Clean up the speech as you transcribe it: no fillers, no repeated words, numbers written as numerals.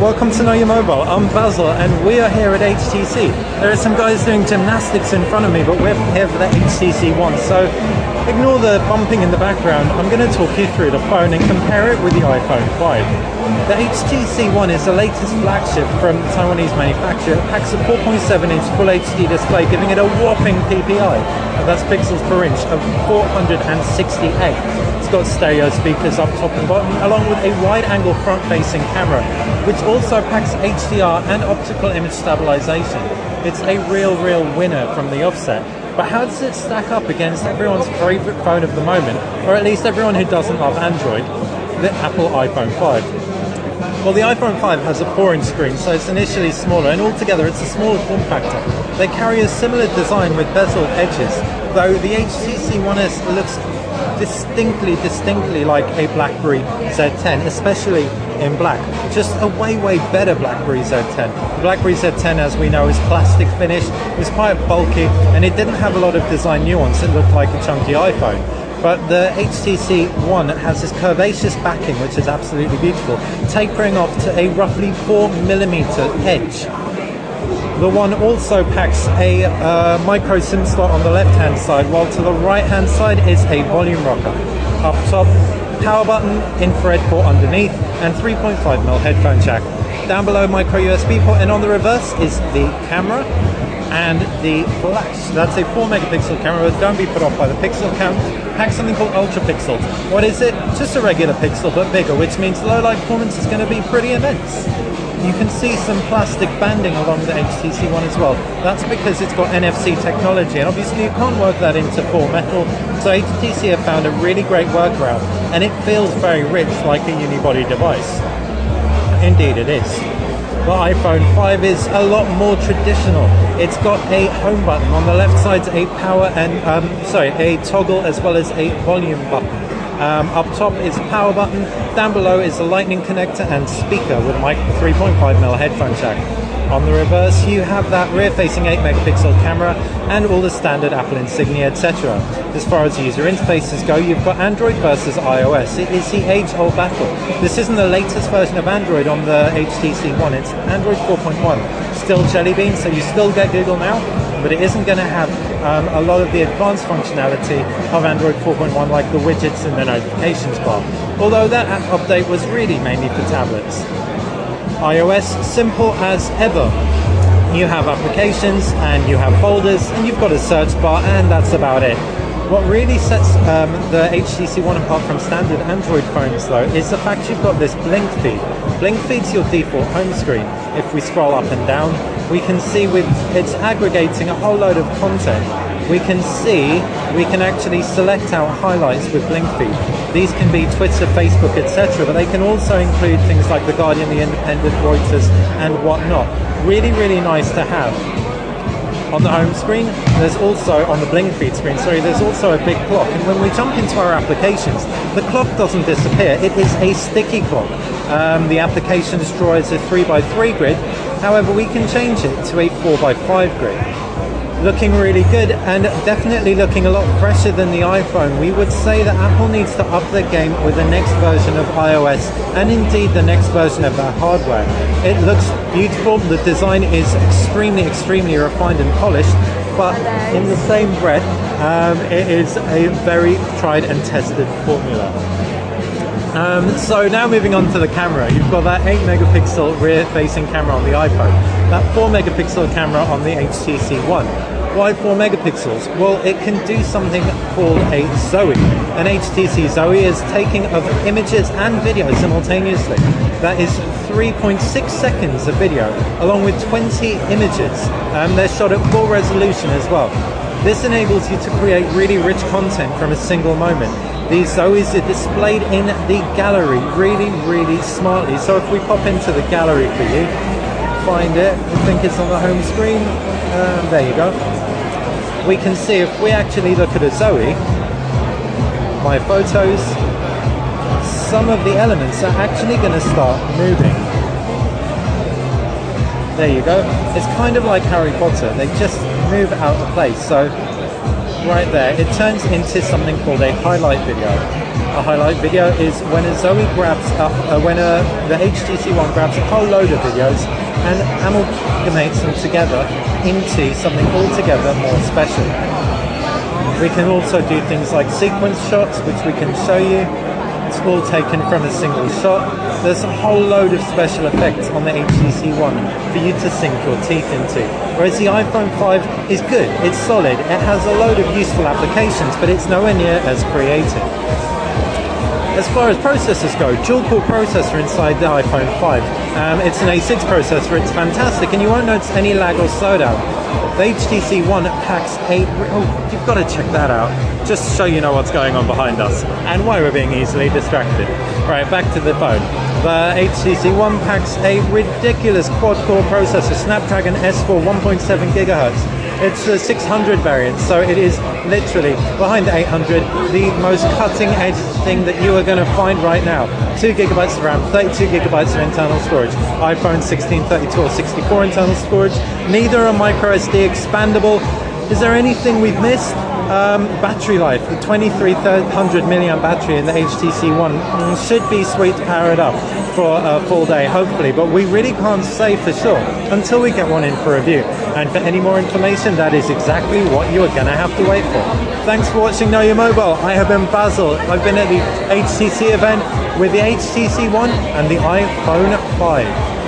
welcome to Know Your Mobile. I'm Basil and we are here at HTC. There are some guys doing gymnastics in front of me, but we're here for the HTC One, so ignore the bumping in the background. I'm going to talk you through the phone and compare it with the iPhone 5. The HTC One is the latest flagship from the Taiwanese manufacturer. It packs a 4.7-inch Full HD display, giving it a whopping PPI, that's pixels per inch, of 468. It's got stereo speakers up top and bottom, along with a wide-angle front-facing camera, which also packs HDR and optical image stabilization. It's a real winner from the offset. But how does it stack up against everyone's favorite phone of the moment, or at least everyone who doesn't love Android, the Apple iPhone 5? Well, the iPhone 5 has a 4-inch screen, so it's initially smaller, and altogether it's a smaller form factor. They carry a similar design with bezel edges, though the HTC One S looks distinctly like a BlackBerry Z10, especially in black. Just a way better BlackBerry Z10. The BlackBerry Z10, as we know, is plastic finish, it was quite bulky, and it didn't have a lot of design nuance. It looked like a chunky iPhone. But the HTC One has this curvaceous backing, which is absolutely beautiful, tapering off to a roughly 4mm edge. The One also packs a micro SIM slot on the left-hand side, while to the right-hand side is a volume rocker. Up top, power button, infrared port underneath, and 3.5mm headphone jack. Down below, micro USB port, and on the reverse is the camera and the flash. That's a 4-megapixel camera, but don't be put off by the pixel count. Packs something called ultra pixels. What is it? Just a regular pixel, but bigger, which means low light performance is going to be pretty immense. You can see some plastic banding along the HTC One as well. That's because it's got NFC technology, and obviously you can't work that into full metal, so HTC have found a really great workaround, and it feels very rich, like a unibody device. Indeed it is. The iPhone 5 is a lot more traditional. It's got a home button. On the left side's a power and a toggle as well as a volume button. Up top is a power button. Down below is a lightning connector and speaker with a 3.5mm headphone jack. On the reverse, you have that rear-facing 8-megapixel camera and all the standard Apple insignia, etc. As far as user interfaces go, you've got Android versus iOS. It is the age-old battle. This isn't the latest version of Android on the HTC One. It's Android 4.1. Still Jelly Bean, so you still get Google Now, but it isn't going to have a lot of the advanced functionality of Android 4.1, like the widgets and the notifications bar. Although that app update was really mainly for tablets. iOS, simple as ever. You have applications and you have folders and you've got a search bar, and that's about it. What really sets the HTC One apart from standard Android phones, though, is the fact you've got this blink feed. Blink feed's your default home screen. If we scroll up and down, we can see it's aggregating a whole load of content. We can actually select out highlights with blink feed. These can be Twitter, Facebook, etc., but they can also include things like The Guardian, The Independent, Reuters, and whatnot. Really nice to have. On the home screen, there's also, on the blink feed screen, there's also a big clock. And when we jump into our applications, the clock doesn't disappear. It is a sticky clock. The applications draw as a 3x3 grid. However, we can change it to a 4x5 grid. Looking really good, and definitely looking a lot fresher than the iPhone. We would say that Apple needs to up their game with the next version of iOS, and indeed the next version of their hardware. It looks beautiful, the design is extremely refined and polished, but in the same breath, it is a very tried and tested formula. So now moving on to the camera, you've got that 8-megapixel rear-facing camera on the iPhone, that 4-megapixel camera on the HTC One. Why 4 megapixels? Well, it can do something called a Zoe. An HTC Zoe is taking of images and video simultaneously. That is 3.6 seconds of video, along with 20 images. They're shot at full resolution as well. This enables you to create really rich content from a single moment. These Zoes are displayed in the gallery really smartly. So if we pop into the gallery for you, find it, I think it's on the home screen, there you go. We can see if we actually look at a Zoe, my photos, some of the elements are actually going to start moving. There you go. It's kind of like Harry Potter, they just move out of place. So right there, it turns into something called a highlight video. a highlight video is when Zoe grabs up, the HTC One grabs a whole load of videos and amalgamates them together into something altogether more special. We can also do things like sequence shots, which we can show you. It's all taken from a single shot. There's a whole load of special effects on the HTC One for you to sink your teeth into. Whereas the iPhone 5 is good, it's solid, it has a load of useful applications, but it's nowhere near as creative. As far as processors go, dual-core processor inside the iPhone 5. It's an A6 processor, it's fantastic, and you won't notice any lag or slowdown. The HTC One packs you've got to check that out, just so you know what's going on behind us, and why we're being easily distracted. Right, back to the phone. The HTC One packs a ridiculous quad-core processor, Snapdragon S4 1.7 GHz. It's a 600 variant, so it is literally, behind the 800, the most cutting-edge thing that you are going to find right now. 2 GB of RAM, 32 GB of internal storage. iPhone 16, 32 or 64 internal storage. Neither are microSD expandable. Is there anything we've missed? Battery life, the 2300 milliamp battery in the HTC One should be sweet to power it up for a full day, hopefully, but we really can't say for sure until we get one in for review. And for any more information, that is exactly what you are going to have to wait for. Thanks for watching Know Your Mobile. I have been Basil. I've been at the HTC event with the HTC One and the iPhone 5.